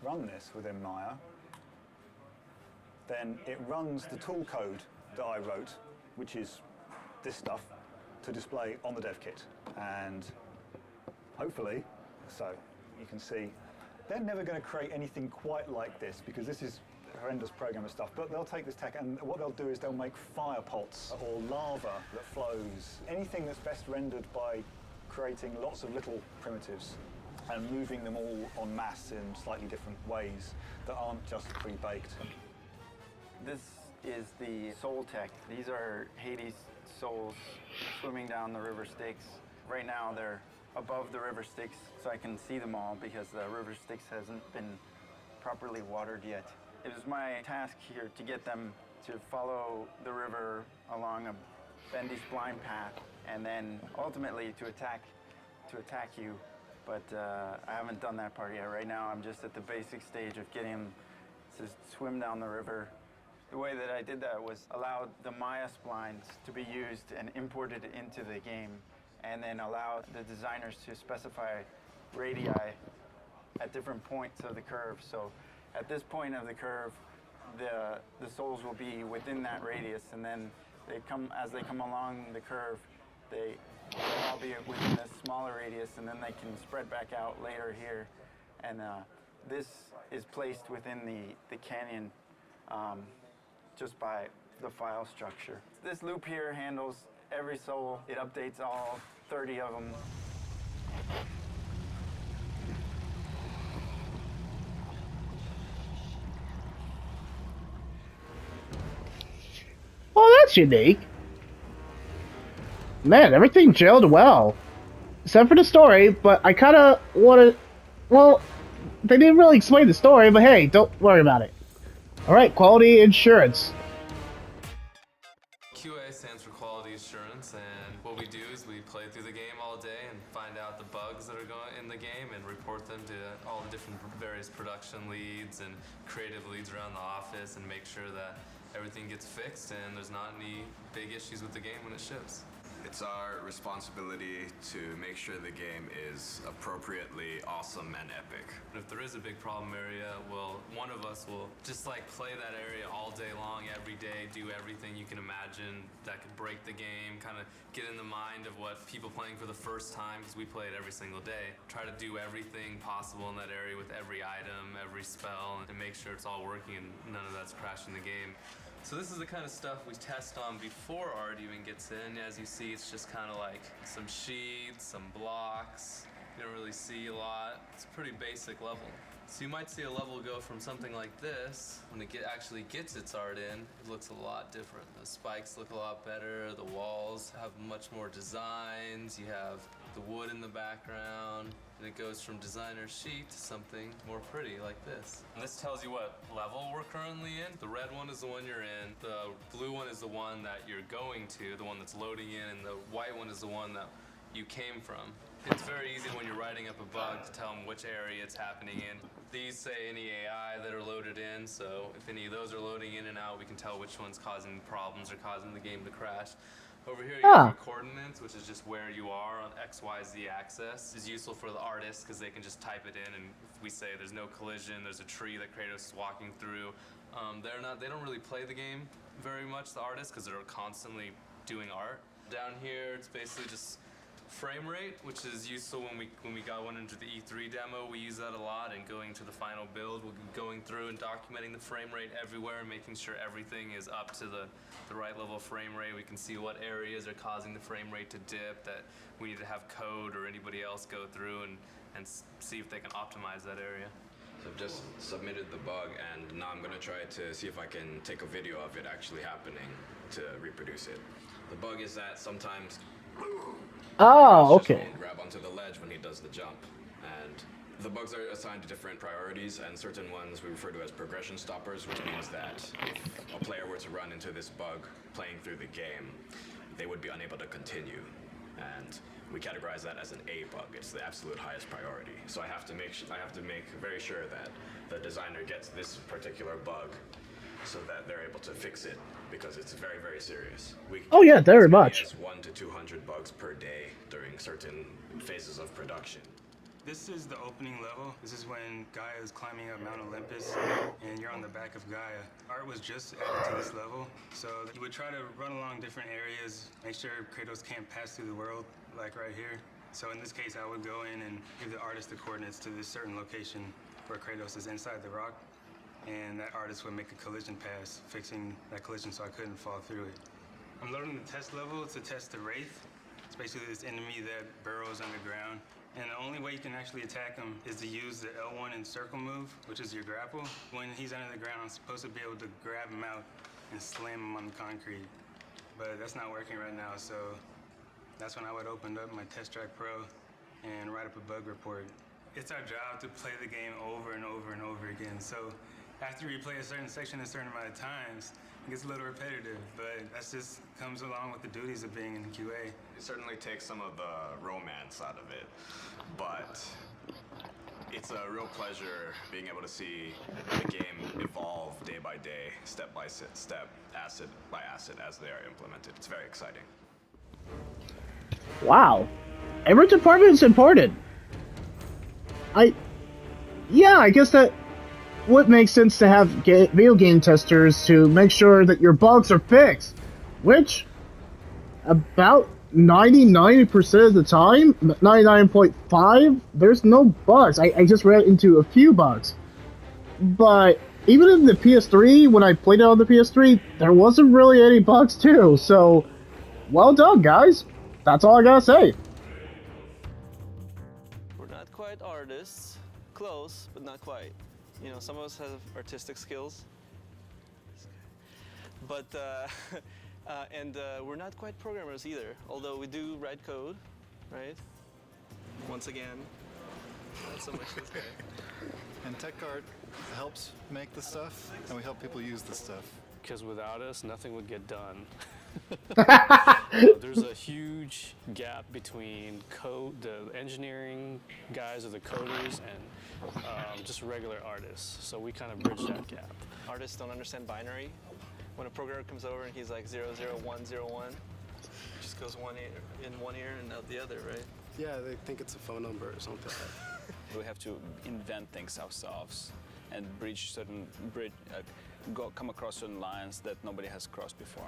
run this within Maya, then it runs the tool code that I wrote, which is this stuff, to display on the dev kit. And hopefully, so you can see, they're never going to create anything quite like this because this is horrendous programmer stuff, but they'll take this tech and what they'll do is they'll make fire pots or lava that flows. Anything that's best rendered by creating lots of little primitives and moving them all en masse in slightly different ways that aren't just pre-baked. This is the soul tech. These are Hades souls swimming down the river Styx. Right now they're above the river Styx, so I can see them all because the river Styx hasn't been properly watered yet. It was my task here to get them to follow the river along a bendy spline path and then ultimately to attack you. But I haven't done that part yet. Right now I'm just at the basic stage of getting them to swim down the river. The way that I did that was allowed the Maya splines to be used and imported into the game, and then allow the designers to specify radii at different points of the curve. So at this point of the curve, the souls will be within that radius, and then as they come along the curve, they'll all be within this smaller radius, and then they can spread back out later here. And this is placed within the canyon just by the file structure. This loop here handles every soul. It updates all 30 of them. that's unique. Man, everything gelled well. Except for the story, but I kind of want to... Well, they didn't really explain the story, but hey, don't worry about it. Alright, quality insurance. QA stands for quality assurance, and what we do is we play through the game all day and find out the bugs that are going in the game and report them to all the different various production leads and creative leads around the office and make sure that everything gets fixed and there's not any big issues with the game when it ships. It's our responsibility to make sure the game is appropriately awesome and epic. If there is a big problem area, well, one of us will just like play that area all day long, every day, do everything you can imagine that could break the game, kind of get in the mind of what people playing for the first time, because we play it every single day. Try to do everything possible in that area with every item, every spell, and make sure it's all working and none of that's crashing the game. So this is the kind of stuff we test on before art even gets in. As you see, it's just kind of like some sheets, some blocks. You don't really see a lot. It's a pretty basic level. So you might see a level go from something like this, when it actually gets its art in, it looks a lot different. The spikes look a lot better, the walls have much more designs, you have the wood in the background, and it goes from designer sheet to something more pretty like this. And this tells you what level we're currently in. The red one is the one you're in, the blue one is the one that you're going to, the one that's loading in, and the white one is the one that you came from. It's very easy when you're writing up a bug to tell them which area it's happening in. These say any AI that are loaded in, so if any of those are loading in and out, we can tell which one's causing problems or causing the game to crash. Over here you have your coordinates, which is just where you are on XYZ axis. It's useful for the artists because they can just type it in, and if we say there's no collision, there's a tree that Kratos is walking through. They don't really play the game very much, the artists, because they're constantly doing art. Down here, it's basically just frame rate, which is useful when we got one into the E3 demo. We use that a lot, and going to the final build, we'll be going through and documenting the frame rate everywhere and making sure everything is up to the right level of frame rate. We can see what areas are causing the frame rate to dip that we need to have code or anybody else go through and see if they can optimize that area. So I've just submitted the bug, and now I'm going to try to see if I can take a video of it actually happening to reproduce it. The bug is that sometimes Oh, okay. won't grab onto the ledge when he does the jump, and the bugs are assigned to different priorities, and certain ones we refer to as progression stoppers, which means that if a player were to run into this bug playing through the game, they would be unable to continue, and we categorize that as an A bug. It's the absolute highest priority. So I have to make very sure that the designer gets this particular bug so that they're able to fix it, because it's very, very serious. Oh yeah, very much. 1 to 200 bugs per day during certain phases of production. This is the opening level. This is when Gaia is climbing up Mount Olympus and you're on the back of Gaia. Art was just added to this level, so you would try to run along different areas, make sure Kratos can't pass through the world, like right here. So in this case, I would go in and give the artist the coordinates to this certain location where Kratos is inside the rock, and that artist would make a collision pass, fixing that collision so I couldn't fall through it. I'm loading the test level to test the Wraith. It's basically this enemy that burrows underground. And the only way you can actually attack him is to use the L1 and circle move, which is your grapple. When he's under the ground, I'm supposed to be able to grab him out and slam him on the concrete. But that's not working right now, so that's when I would open up my Test Track Pro and write up a bug report. It's our job to play the game over and over and over again. So after you play a certain section a certain amount of times, it gets a little repetitive, but that just comes along with the duties of being in QA. It certainly takes some of the romance out of it, but it's a real pleasure being able to see the game evolve day by day, step by step, asset by asset as they are implemented. It's very exciting. Wow. Every department is important. I guess that would make sense to have video game testers to make sure that your bugs are fixed, which about 99% of the time, 99.5%, there's no bugs. I just ran into a few bugs. But even in the PS3, when I played it on the PS3, there wasn't really any bugs too, so well done, guys. That's all I gotta say. We're not quite artists. Close, but not quite. You know, some of us have artistic skills. But And we're not quite programmers either, although we do write code, right? Once again, not so much this guy. And TechCart helps make the stuff, and we help people use the stuff. Because without us, nothing would get done. There's a huge gap between the engineering guys or the coders and just regular artists. So we kind of bridge that gap. Artists don't understand binary. When a programmer comes over and he's like 00101, it just goes in one ear and out the other, right? Yeah, they think it's a phone number or something. We have to invent things ourselves and come across certain lines that nobody has crossed before.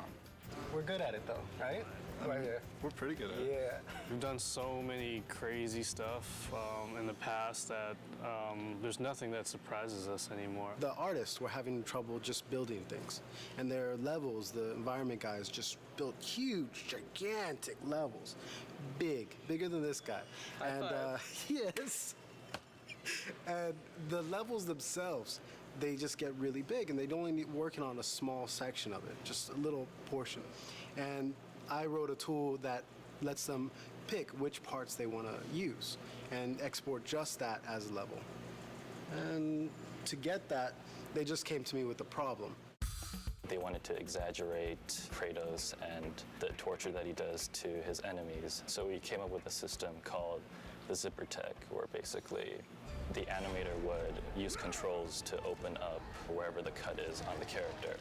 We're good at it though, right? Right here. We're pretty good at it. Yeah. We've done so many crazy stuff in the past that there's nothing that surprises us anymore. The artists were having trouble just building things. And their levels, the environment guys just built huge, gigantic levels. Bigger than this guy. Yes. And the levels themselves, they just get really big, and they'd only be working on a small section of it, just a little portion. And I wrote a tool that lets them pick which parts they want to use and export just that as a level. And to get that, they just came to me with a problem. They wanted to exaggerate Kratos and the torture that he does to his enemies. So we came up with a system called the Zipper Tech, where basically the animator would use controls to open up wherever the cut is on the character.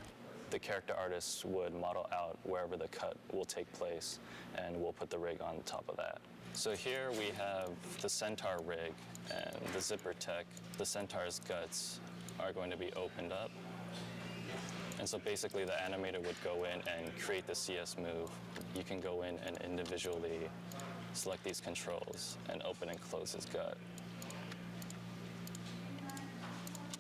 The character artists would model out wherever the cut will take place, and we'll put the rig on top of that. So here we have the Centaur rig and the Zipper Tech. The Centaur's guts are going to be opened up. And so basically the animator would go in and create the CS move. You can go in and individually select these controls and open and close his gut.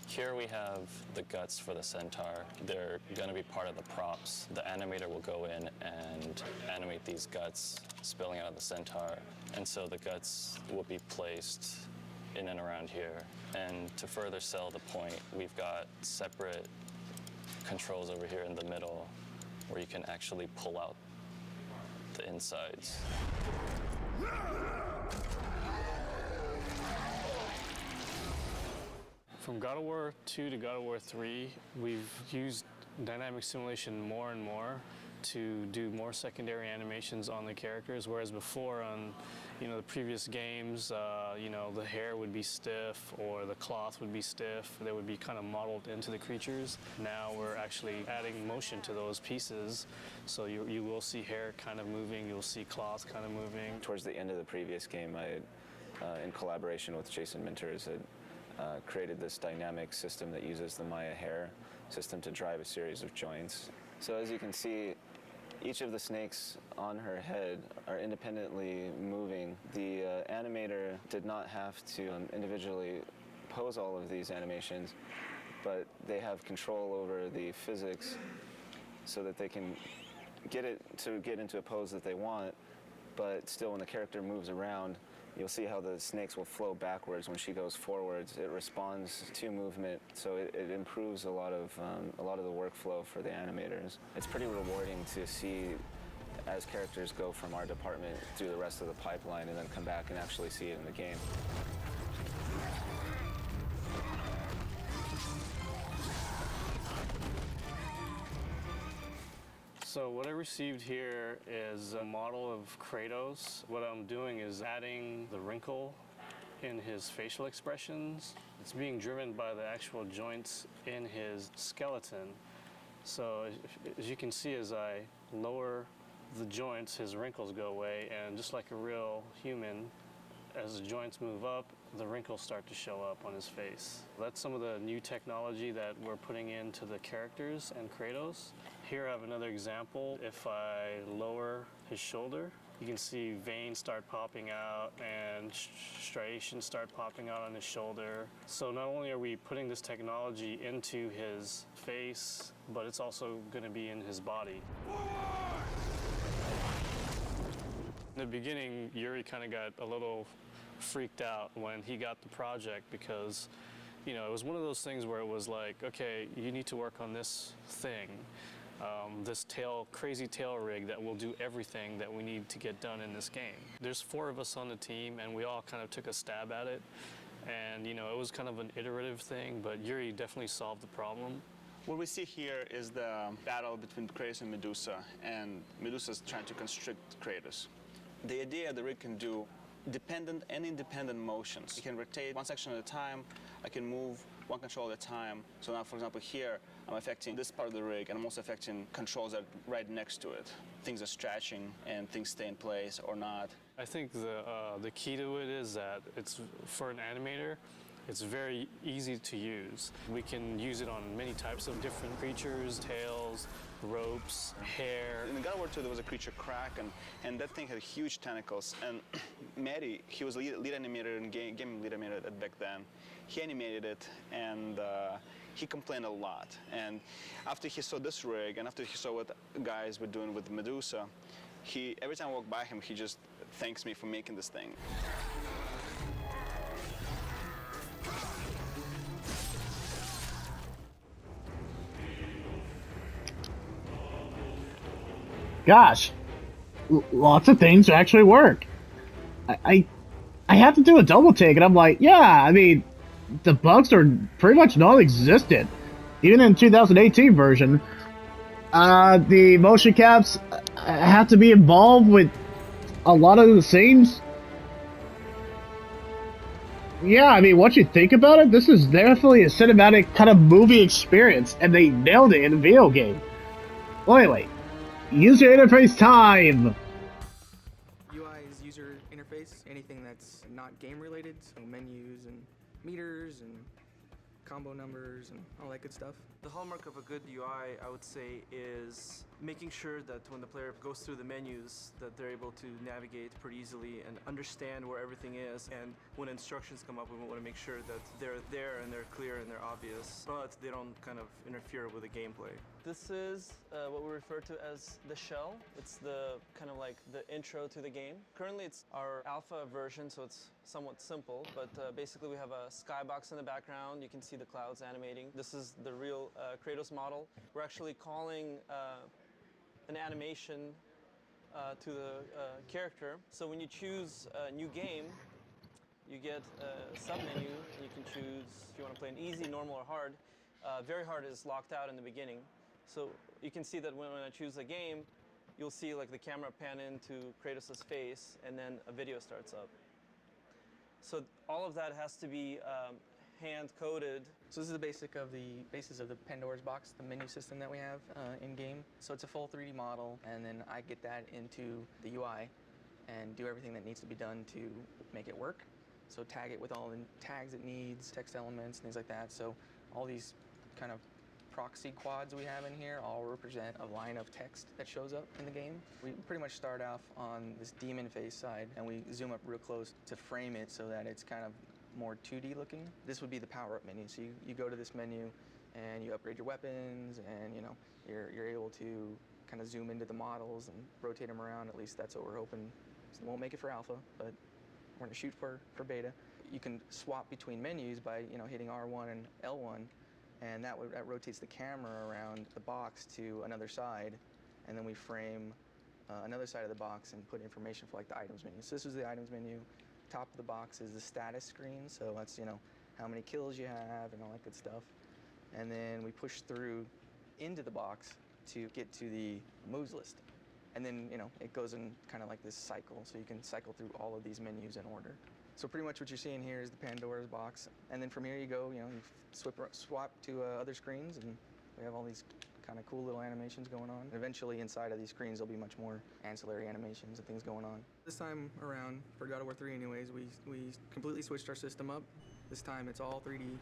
Here we have the guts for the Centaur. They're going to be part of the props. The animator will go in and animate these guts spilling out of the Centaur. And so the guts will be placed in and around here. And to further sell the point, we've got separate controls over here in the middle where you can actually pull out the insides. From God of War 2 to God of War 3, we've used dynamic simulation more and more to do more secondary animations on the characters, whereas before on the previous games, the hair would be stiff or the cloth would be stiff. They would be kind of modeled into the creatures. Now we're actually adding motion to those pieces, so you will see hair kind of moving, you'll see cloth kind of moving. Towards the end of the previous game, I, in collaboration with Jason Minters, had created this dynamic system that uses the Maya hair system to drive a series of joints. So as you can see, each of the snakes on her head are independently moving. The animator did not have to individually pose all of these animations, but they have control over the physics so that they can get it to get into a pose that they want, but still when the character moves around, you'll see how the snakes will flow backwards when she goes forwards. It responds to movement, so it improves a lot of the workflow for the animators. It's pretty rewarding to see as characters go from our department through the rest of the pipeline and then come back and actually see it in the game. So what I received here is a model of Kratos. What I'm doing is adding the wrinkle in his facial expressions. It's being driven by the actual joints in his skeleton. So as you can see, as I lower the joints, his wrinkles go away, and just like a real human, as the joints move up, the wrinkles start to show up on his face. That's some of the new technology that we're putting into the characters and Kratos. Here I have another example. If I lower his shoulder, you can see veins start popping out and striations start popping out on his shoulder. So not only are we putting this technology into his face, but it's also going to be in his body. In the beginning, Yuri kind of got a little freaked out when he got the project because, it was one of those things where it was like, okay, you need to work on this thing. this crazy tail rig that will do everything that we need to get done in this game. There's 4 of us on the team, and we all kind of took a stab at it. And, it was kind of an iterative thing, but Yuri definitely solved the problem. What we see here is the battle between Kratos and Medusa, and Medusa's trying to constrict Kratos. The idea the rig can do dependent and independent motions. It can rotate one section at a time, I can move one control at a time. So now, for example, here, I'm affecting this part of the rig, and I'm also affecting controls that are right next to it. Things are stretching, and things stay in place or not. I think the key to it is that it's, for an animator, it's very easy to use. We can use it on many types of different creatures, tails, ropes, hair. In God of War 2, there was a creature Kraken, and that thing had huge tentacles. And Matty, he was lead animator and game lead animator back then. He animated it, and he complained a lot. And after he saw this rig, and after he saw what guys were doing with Medusa, every time I walk by him, he just thanks me for making this thing. Gosh, lots of things actually work. I have to do a double take, and I'm like, yeah, I mean, the bugs are pretty much non-existent. Even in 2018 version, the motion caps have to be involved with a lot of the scenes. Yeah, I mean, once you think about it, this is definitely a cinematic kind of movie experience, and they nailed it in a video game. Well, anyway, user interface time! UI is user interface, anything that's not game related, so menus and meters and combo numbers and all that good stuff. The hallmark of a good UI, I would say, is making sure that when the player goes through the menus, that they're able to navigate pretty easily and understand where everything is. And when instructions come up, we want to make sure that they're there and they're clear and they're obvious, but they don't kind of interfere with the gameplay. This is what we refer to as the shell. It's the kind of like the intro to the game. Currently it's our alpha version, so it's somewhat simple, but basically we have a skybox in the background. You can see the clouds animating. This is the real Kratos model. We're actually calling an animation to the character. So when you choose a new game, you get a sub-menu, and you can choose if you want to play an easy, normal, or hard. Very hard is locked out in the beginning. So you can see that when I choose a game, you'll see like the camera pan into Kratos' face, and then a video starts up. So all of that has to be hand-coded. So this is the basis of the Pandora's box, the menu system that we have in-game. So it's a full 3D model, and then I get that into the UI and do everything that needs to be done to make it work. So tag it with all the tags it needs, text elements, things like that. So all these kind of proxy quads we have in here all represent a line of text that shows up in the game. We pretty much start off on this demon face side, and we zoom up real close to frame it so that it's kind of more 2D looking. This would be the power-up menu. So you go to this menu and you upgrade your weapons, and you're able to kind of zoom into the models and rotate them around. At least that's what we're hoping. So we won't make it for alpha, but we're gonna shoot for beta. You can swap between menus by hitting R1 and L1, and that rotates the camera around the box to another side, and then we frame another side of the box and put information for like the items menu. So this is the items menu. Top of the box is the status screen, so that's how many kills you have and all that good stuff. And then we push through into the box to get to the moves list. And then it goes in kind of like this cycle, so you can cycle through all of these menus in order. So pretty much what you're seeing here is the Pandora's box, and then from here you go, you swap to other screens, and we have all these kind of cool little animations going on. Eventually inside of these screens there'll be much more ancillary animations and things going on. This time around, for God of War 3 anyways, we completely switched our system up. This time it's all 3D,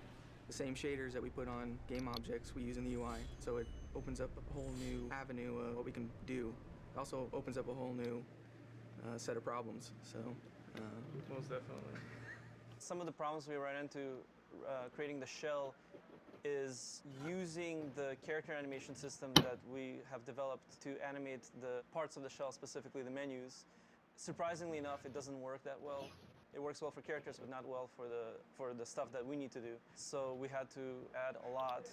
the same shaders that we put on game objects we use in the UI. So it opens up a whole new avenue of what we can do. It also opens up a whole new set of problems. So most definitely. Some of the problems we ran into creating the shell is using the character animation system that we have developed to animate the parts of the shell, specifically the menus. Surprisingly enough, it doesn't work that well. It works well for characters, but not well for the stuff that we need to do. So we had to add a lot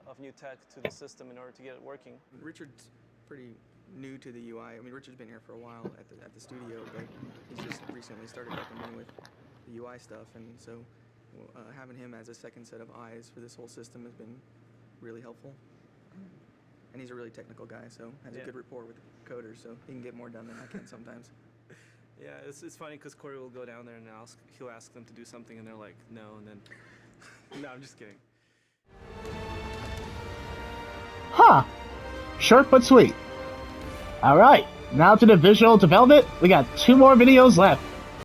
of new tech to the system in order to get it working. Richard's pretty new to the UI. I mean, Richard's been here for a while at the studio, but he's just recently started helping me with the UI stuff, and so having him as a second set of eyes for this whole system has been really helpful. And he's a really technical guy, so has a good rapport with coders, so he can get more done than I can sometimes. Yeah, it's funny because Corey will go down there and he'll ask them to do something, and they're like, no, and then, no, I'm just kidding. Huh. Short but sweet. Alright, now to the visual development. We got 2 more videos left.